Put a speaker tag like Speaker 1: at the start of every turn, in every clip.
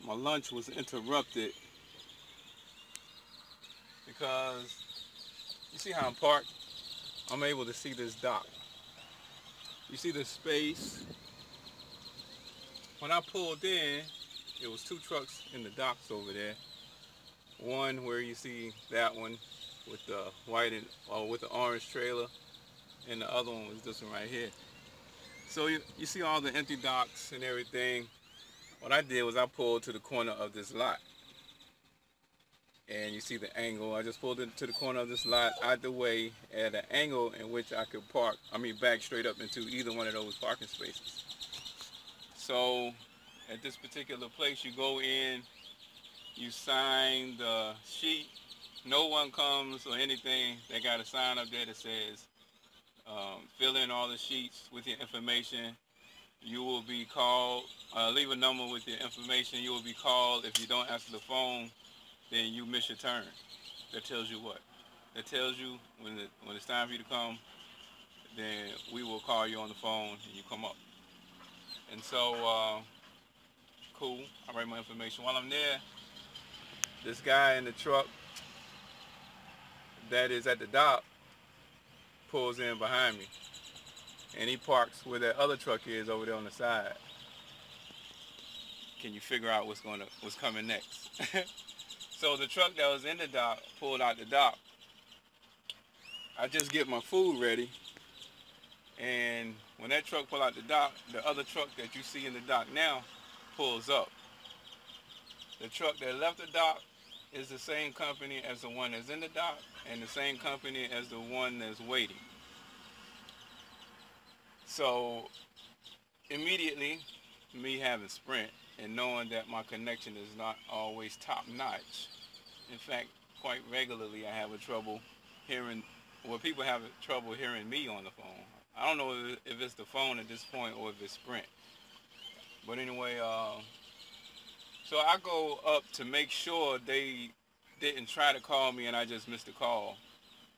Speaker 1: my lunch was interrupted because you see how I'm parked? I'm able to see this dock. You see the space? When I pulled in, it was two trucks in the docks over there. One where you see that one with the white and with the orange trailer, and the other one was this one right here. So you see all the empty docks and everything. What I did was I pulled to the corner of this lot. And you see the angle. I just pulled it to the corner of this lot out the way at an angle in which I could back straight up into either one of those parking spaces. So at this particular place, you go in, you sign the sheet. No one comes or anything. They got a sign up there that says, fill in all the sheets with your information. You will be called, leave a number with your information. You will be called. If you don't answer the phone, then you miss your turn. That tells you what? That tells you when it's time for you to come, then we will call you on the phone and you come up. And so, cool, I write my information. While I'm there, this guy in the truck that is at the dock pulls in behind me. And he parks where that other truck is over there on the side. Can you figure out what's coming next? So the truck that was in the dock pulled out the dock. I just get my food ready, and when that truck pulled out the dock, the other truck that you see in the dock now pulls up. The truck that left the dock is the same company as the one that's in the dock, and the same company as the one that's waiting. So immediately, me having Sprint and knowing that my connection is not always top notch. In fact, quite regularly I have trouble hearing, people have trouble hearing me on the phone. I don't know if it's the phone at this point or if it's Sprint. But anyway, so I go up to make sure they didn't try to call me and I just missed the call.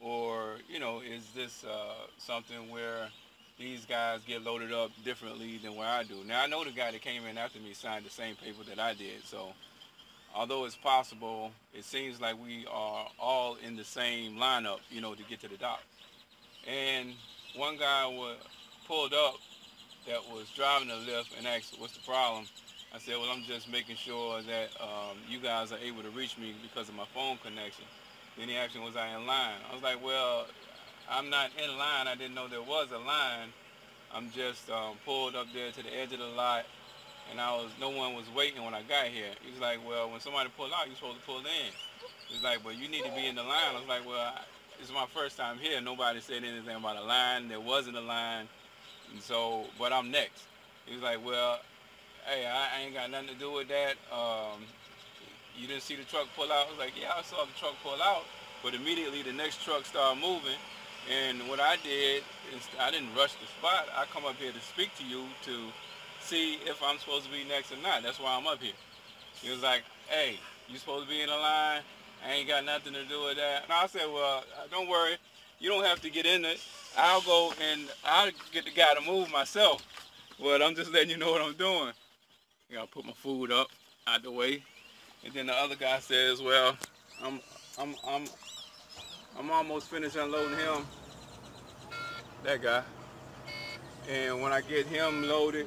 Speaker 1: Or, is this something where these guys get loaded up differently than what I do? Now, I know the guy that came in after me signed the same paper that I did, so although it's possible, it seems like we are all in the same lineup, to get to the dock. And one guy pulled up that was driving the lift and asked, what's the problem? I said, well, I'm just making sure that you guys are able to reach me because of my phone connection. Then he asked me, was I in line? I was like, well, I'm not in line. I didn't know there was a line. I'm just pulled up there to the edge of the lot, and no one was waiting when I got here. He was like, well, when somebody pull out, you're supposed to pull in. He's like, but you need to be in the line. I was like, well, this is my first time here. Nobody said anything about a line. There wasn't a line, and so, but I'm next. He was like, well, hey, I ain't got nothing to do with that. You didn't see the truck pull out? I was like, yeah, I saw the truck pull out, but immediately the next truck started moving. And what I did is I didn't rush the spot. I come up here to speak to you to see if I'm supposed to be next or not. That's why I'm up here. He was like, hey, you supposed to be in the line? I ain't got nothing to do with that. And I said, well, don't worry. You don't have to get in it. I'll go and I'll get the guy to move myself. But I'm just letting you know what I'm doing. I gotta put my food up out the way. And then the other guy says, well, I'm almost finished unloading him, that guy. And when I get him loaded,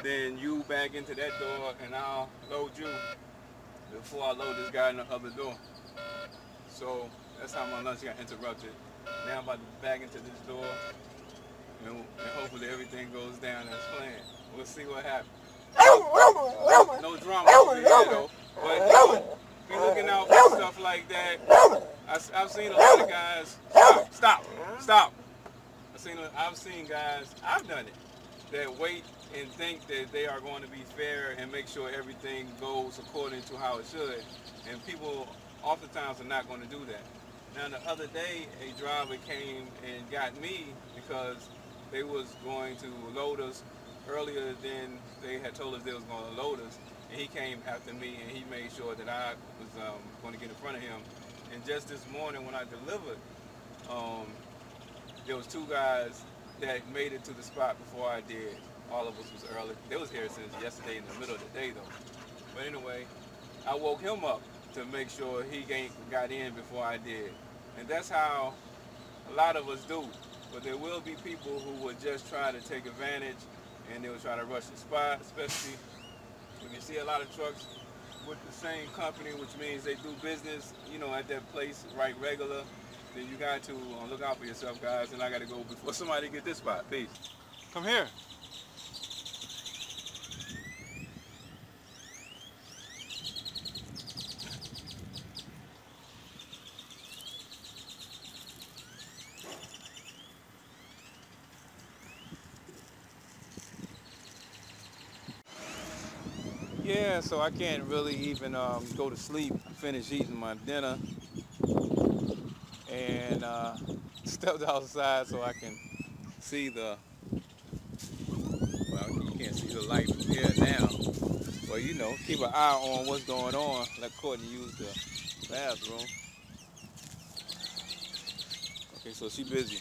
Speaker 1: then you back into that door and I'll load you before I load this guy in the other door. So that's how my lunch got interrupted. Now I'm about to back into this door and hopefully everything goes down as planned. We'll see what happens. No drama over here though, but be looking out for stuff like that. I've seen a lot of guys. Stop. I've seen guys. I've done it. That wait and think that they are going to be fair and make sure everything goes according to how it should. And people oftentimes are not going to do that. Now the other day, a driver came and got me because they was going to load us earlier than they had told us they was going to load us. And he came after me and he made sure that I was going to get in front of him. And just this morning when I delivered, there was two guys that made it to the spot before I did. all of us was early. They was here since yesterday in the middle of the day though. But anyway, I woke him up to make sure he got in before I did. And that's how a lot of us do. But there will be people who will just try to take advantage and they'll try to rush the spot, especially when you see a lot of trucks with the same company, which means they do business, you know, at that place right regular. Then you got to look out for yourself, guys. And I got to go before somebody get this spot. Peace. Come here. Yeah, so I can't really even go to sleep. I finished eating my dinner and stepped outside so I can see the, well, you can't see the light from here now, but you know, keep an eye on what's going on. Let Courtney use the bathroom. Okay, so she busy.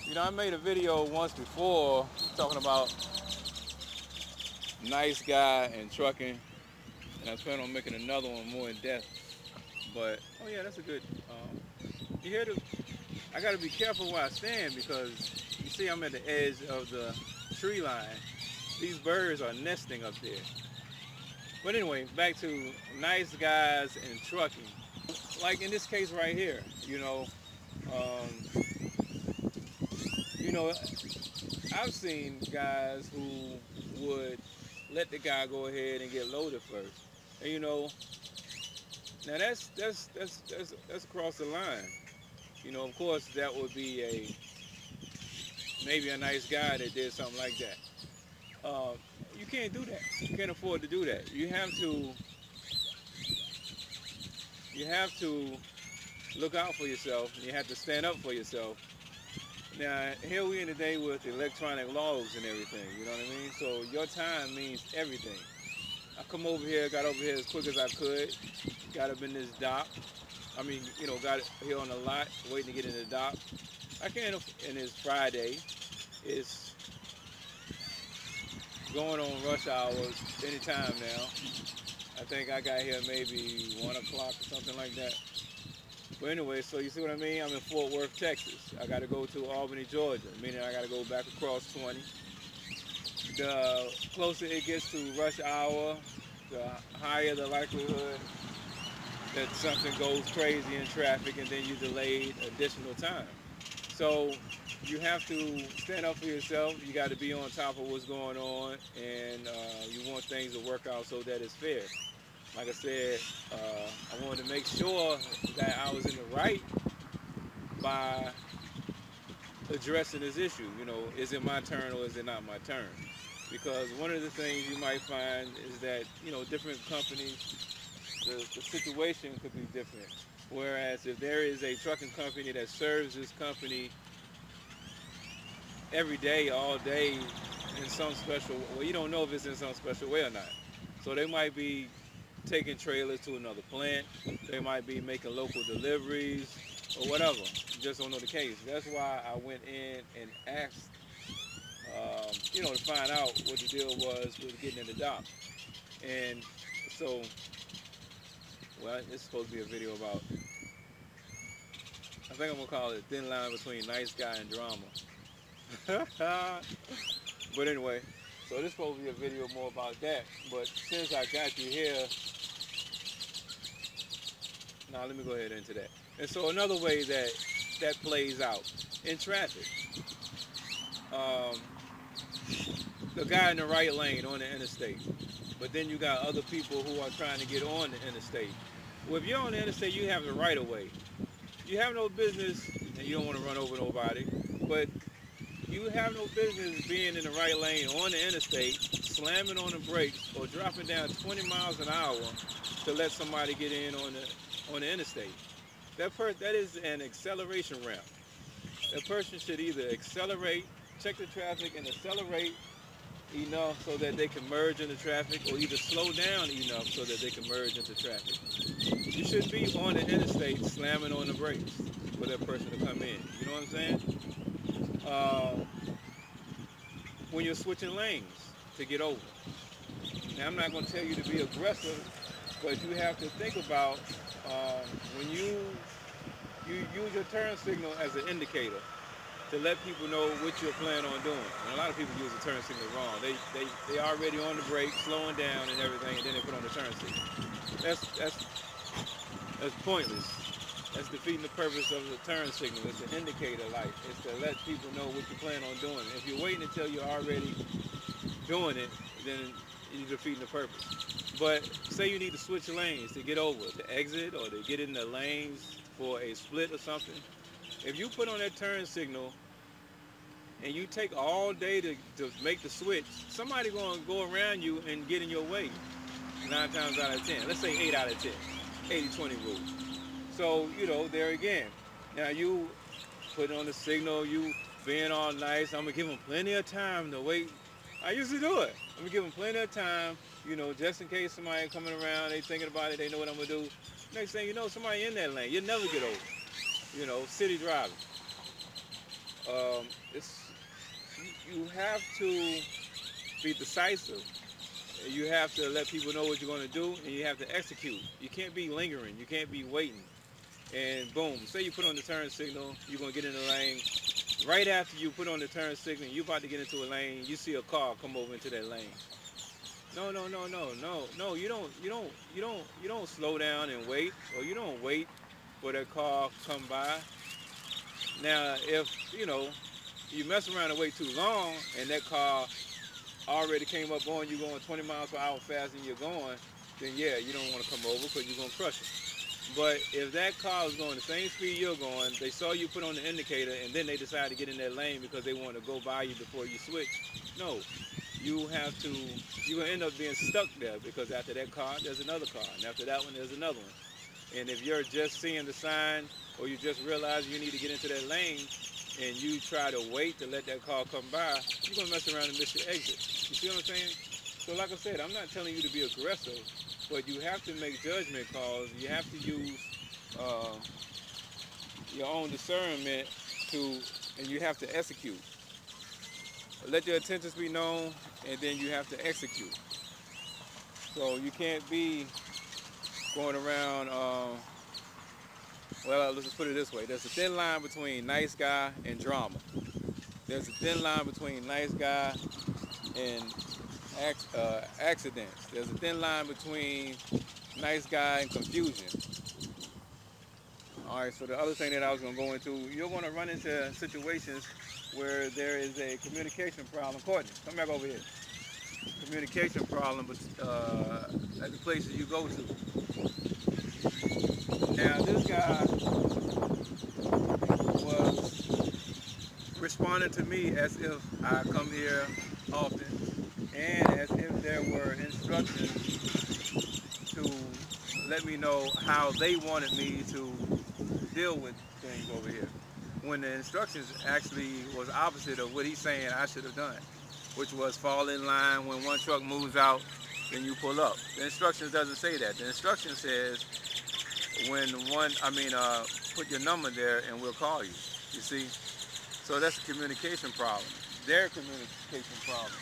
Speaker 1: You know, I made a video once before talking about nice guy and trucking, and I plan on making another one more in depth. But oh yeah, that's a good. You hear the? I got to be careful where I stand because you see I'm at the edge of the tree line. These birds are nesting up there. But anyway, back to nice guys and trucking. Like in this case right here, you know, I've seen guys who would let the guy go ahead and get loaded first. And you know, now that's across the line. You know, of course that would be maybe a nice guy that did something like that. You can't do that. You can't afford to do that. You have to look out for yourself. You have to stand up for yourself. Now, here we in the day with electronic logs and everything, you know what I mean? So your time means everything. I come over here, got over here as quick as I could, got up in this dock. I mean, you know, got here on the lot, waiting to get in the dock. I can't, and it's Friday. It's going on rush hours anytime now. I think I got here maybe 1 o'clock or something like that. But anyway, so you see what I mean? I'm in Fort Worth, Texas. I got to go to Albany, Georgia, meaning I got to go back across 20. The closer it gets to rush hour, the higher the likelihood that something goes crazy in traffic and then you delayed additional time. So you have to stand up for yourself. You got to be on top of what's going on, and you want things to work out so that it's fair. Like I said, I wanted to make sure that I was in the right by addressing this issue. You know, is it my turn or is it not my turn? Because one of the things you might find is that, you know, different companies, the situation could be different. Whereas if there is a trucking company that serves this company every day, all day, in some special, well, you don't know if it's in some special way or not. So they might be taking trailers to another plant. They might be making local deliveries or whatever. You just don't know the case. That's why I went in and asked, you know, to find out what the deal was with getting in the dock. And so, well, it's supposed to be a video about, I think I'm gonna call it thin line between nice guy and drama. But anyway, so this is supposed to be a video more about that. But since I got you here, now let me go ahead into that. And so another way that plays out in traffic, the guy in the right lane on the interstate, but then you got other people who are trying to get on the interstate. Well, if you're on the interstate, you have the right of way. You have no business, and you don't want to run over nobody, but you have no business being in the right lane on the interstate, slamming on the brakes, or dropping down 20 miles an hour to let somebody get in on the interstate. That is an acceleration ramp. That person should either accelerate, check the traffic, and accelerate enough so that they can merge into traffic, or either slow down enough so that they can merge into traffic. You should be on the interstate slamming on the brakes for that person to come in. You know what I'm saying? when you're switching lanes to get over. Now, I'm not going to tell you to be aggressive, but you have to think about when you use your turn signal as an indicator to let people know what you're planning on doing. And a lot of people use the turn signal wrong. They already on the brake, slowing down and everything, and then they put on the turn signal. That's pointless. That's defeating the purpose of the turn signal. It's an indicator light. It's to let people know what you plan on doing. If you're waiting until you're already doing it, then you're defeating the purpose. But say you need to switch lanes to get over, to exit, or to get in the lanes for a split or something. If you put on that turn signal and you take all day to make the switch, somebody going to go around you and get in your way 9 times out of 10. Let's say 8 out of 10. 80-20 rule. So, there again. Now you put on the signal, you being all nice. I'm going to give them plenty of time to wait. I used to do it. I'm going to give them plenty of time, just in case somebody coming around, they thinking about it, they know what I'm going to do. Next thing you know, somebody in that lane. You'll never get over. City driving. You have to be decisive. You have to let people know what you're going to do, and you have to execute. You can't be lingering. You can't be waiting. And boom, say you put on the turn signal, you're going to get in the lane. Right after you put on the turn signal, you're about to get into a lane, you see a car come over into that lane. No. You don't slow down and wait, or you don't wait for that car come by. Now, if, you mess around and wait too long, and that car already came up on you going 20 miles per hour faster than you're going, then yeah, you don't want to come over because you're going to crush it. But if that car is going the same speed you're going, they saw you put on the indicator, and then they decide to get in that lane because they want to go by you before you switch. No, you're going to end up being stuck there because after that car, there's another car, and after that one, there's another one. And if you're just seeing the sign, or you just realize you need to get into that lane, and you try to wait to let that car come by, you're going to mess around and miss your exit. You see what I'm saying? So like I said, I'm not telling you to be aggressive, but you have to make judgment calls. You have to use your own discernment and you have to execute. Let your intentions be known, and then you have to execute. So you can't be going around, let's just put it this way. There's a thin line between nice guy and drama. There's a thin line between nice guy and accidents. There's a thin line between nice guy and confusion. All right, so the other thing that I was going to go into, you're going to run into situations where there is a communication problem. Courtney, come back over here. Communication problem at the places you go to. Now, this guy was responding to me as if I come here often, and as if there were instructions to let me know how they wanted me to deal with things over here, when the instructions actually was opposite of what he's saying I should have done, which was fall in line. When one truck moves out, then you pull up. The instructions doesn't say that. The instruction says put your number there and we'll call you. You see? So that's a communication problem. Their communication problem.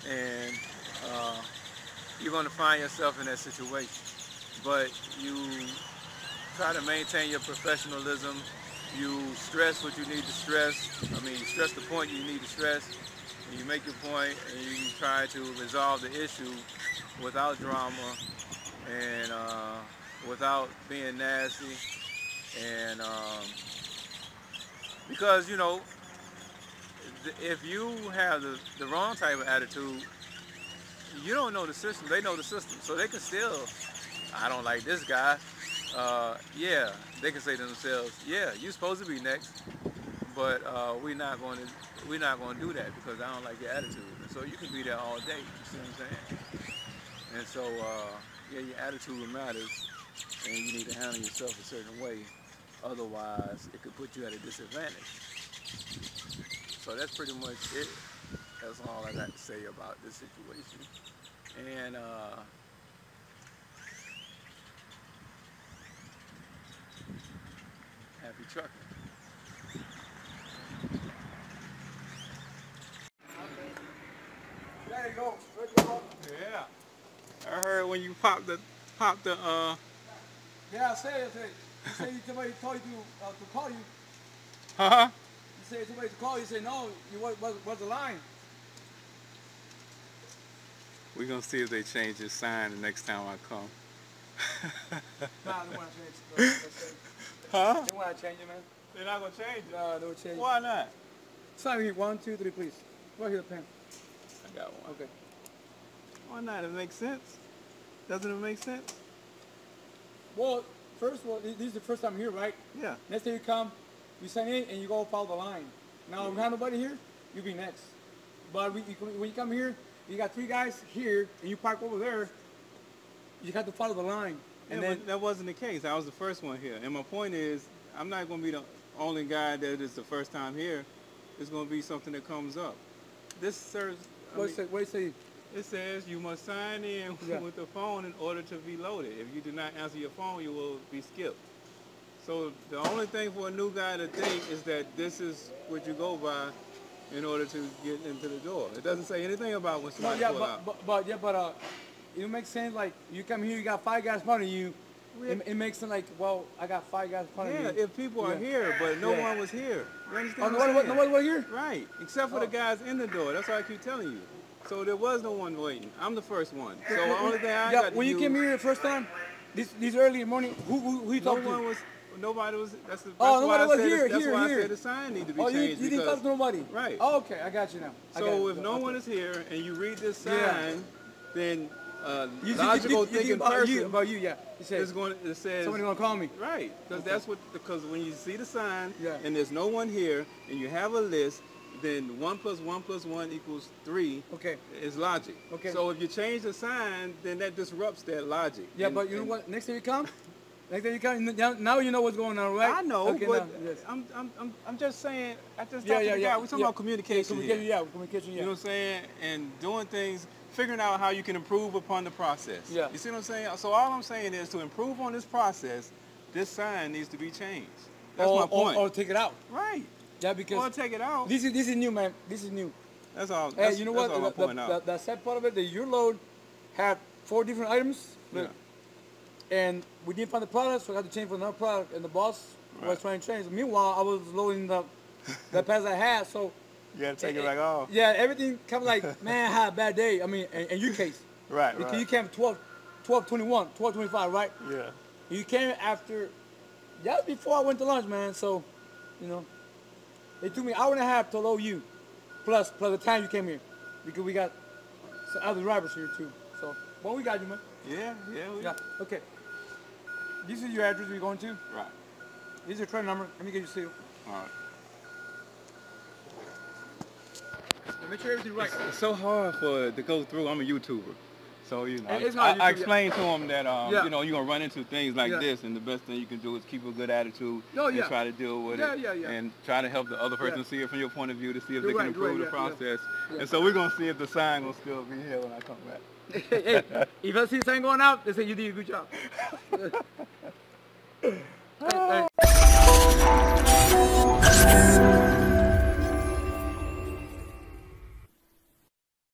Speaker 1: And you're going to find yourself in that situation. But you try to maintain your professionalism. You stress what you need to stress. You stress the point you need to stress. And you make your point, and you try to resolve the issue without drama and without being nasty. And because, if you have the wrong type of attitude, you don't know the system. They know the system. So they can still, I don't like this guy. Yeah, they can say to themselves, yeah, you're supposed to be next, but we're not going to do that because I don't like your attitude. And so you can be there all day. You see what I'm saying? And so your attitude matters, and you need to handle yourself a certain way. Otherwise, it could put you at a disadvantage. So that's pretty much it. That's all I got to say about this situation. And happy trucking. I heard when you pop the
Speaker 2: Yeah, I say. You say somebody told you to call you.
Speaker 1: huh?
Speaker 2: You say somebody to call you. Say no. You what's the line?
Speaker 1: We're gonna see if they change this sign the next time I come.
Speaker 2: Nah, they want to change it.
Speaker 1: Huh?
Speaker 2: They want to change it, man.
Speaker 1: They're not gonna change it.
Speaker 2: No, don't change it.
Speaker 1: Why not?
Speaker 2: Sign here. 1, 2, 3, please. Right here, the pen.
Speaker 1: I got one.
Speaker 2: Okay.
Speaker 1: Why not? It makes sense. Doesn't it make sense?
Speaker 2: Well, first of all, this is the first time here, right?
Speaker 1: Yeah.
Speaker 2: Next time you come, you sign in and you go follow the line. Now, if we have nobody here, you be next. But when you come here, you got 3 guys here and you park over there, you have to follow the line. And
Speaker 1: Yeah,
Speaker 2: then
Speaker 1: but that wasn't the case. I was the first one here. And my point is, I'm not going to be the only guy that is the first time here. It's going to be something that comes up. This serves...
Speaker 2: what do you say?
Speaker 1: It says you must sign in with the phone in order to be loaded. If you do not answer your phone, you will be skipped. So the only thing for a new guy to think is that this is what you go by in order to get into the door. It doesn't say anything about when somebody pull out.
Speaker 2: But it makes sense. Like you come here, you got 5 guys in front of you. It makes sense. Like, well, I got 5 guys in front of me.
Speaker 1: Yeah, if people are here, but no one was here. You understand?
Speaker 2: Nobody was here.
Speaker 1: Right, except for the guys in the door. That's why I keep telling you. So there was no one waiting. I'm the first one. So the only thing I got to
Speaker 2: when you came here the first time, this early in the morning, who you talked to?
Speaker 1: Nobody was. That's
Speaker 2: nobody
Speaker 1: why
Speaker 2: was
Speaker 1: I said
Speaker 2: here.
Speaker 1: That's why I said the sign need to be changed.
Speaker 2: You didn't talk to nobody.
Speaker 1: Right.
Speaker 2: Oh, okay, I got you now.
Speaker 1: So if no one is here and you read this sign, then logical thinking person
Speaker 2: about you, yeah. It says somebody gonna call me.
Speaker 1: Right, because when you see the sign
Speaker 2: Yeah.
Speaker 1: and there's no one here and you have a list, then 1 + 1 + 1 = 3.
Speaker 2: Okay.
Speaker 1: Is logic.
Speaker 2: Okay.
Speaker 1: So if you change the sign, then that disrupts that logic.
Speaker 2: Yeah, but you know what? Next time you come, now you know what's going on, right?
Speaker 1: I know,
Speaker 2: okay,
Speaker 1: but
Speaker 2: yes.
Speaker 1: I'm just saying. I just talked to the guy. We're talking about communication.
Speaker 2: Communication.
Speaker 1: You know what I'm saying? And doing things, figuring out how you can improve upon the process.
Speaker 2: Yeah.
Speaker 1: You see what I'm saying? So all I'm saying is to improve on this process, this sign needs to be changed. That's my point.
Speaker 2: Or take it out.
Speaker 1: Right.
Speaker 2: Yeah, because
Speaker 1: or take it out.
Speaker 2: This is new, man. This is new.
Speaker 1: That's all.
Speaker 2: Hey, you know what?
Speaker 1: That's all I'm pointing out.
Speaker 2: The sad part of it, that your load had 4 different items.
Speaker 1: Yeah.
Speaker 2: And we didn't find the product, so we had to change for another product. And the boss was trying to change. Meanwhile, I was loading the pads I had, so
Speaker 1: you gotta take it back off.
Speaker 2: Yeah, everything comes like, man, I had a bad day. I mean, in your case.
Speaker 1: Right,
Speaker 2: because you came 12:21, 12:25, right?
Speaker 1: Yeah.
Speaker 2: You came after, before I went to lunch, man. So, you know, it took me an hour and a half to load you, plus the time you came here, because we got some other drivers here too. So, well, we got you, man.
Speaker 1: Yeah.
Speaker 2: Okay. This is your address we're going to.
Speaker 1: Right.
Speaker 2: This is your train number. Let me get your seal.
Speaker 1: All right.
Speaker 2: Make sure everything's right.
Speaker 1: It's so hard for it to go through. I'm a YouTuber. So, you know,
Speaker 2: It's not
Speaker 1: I explained to him that,
Speaker 2: Yeah.
Speaker 1: you know, you're going to run into things like this, and the best thing you can do is keep a good attitude and try to deal with it. And try to help the other person see it from your point of view to see if they can improve the process. And so we're going to see if the sign will still be here when I come back.
Speaker 2: Hey, if I see the sign going out, they say you did a good job. Hey.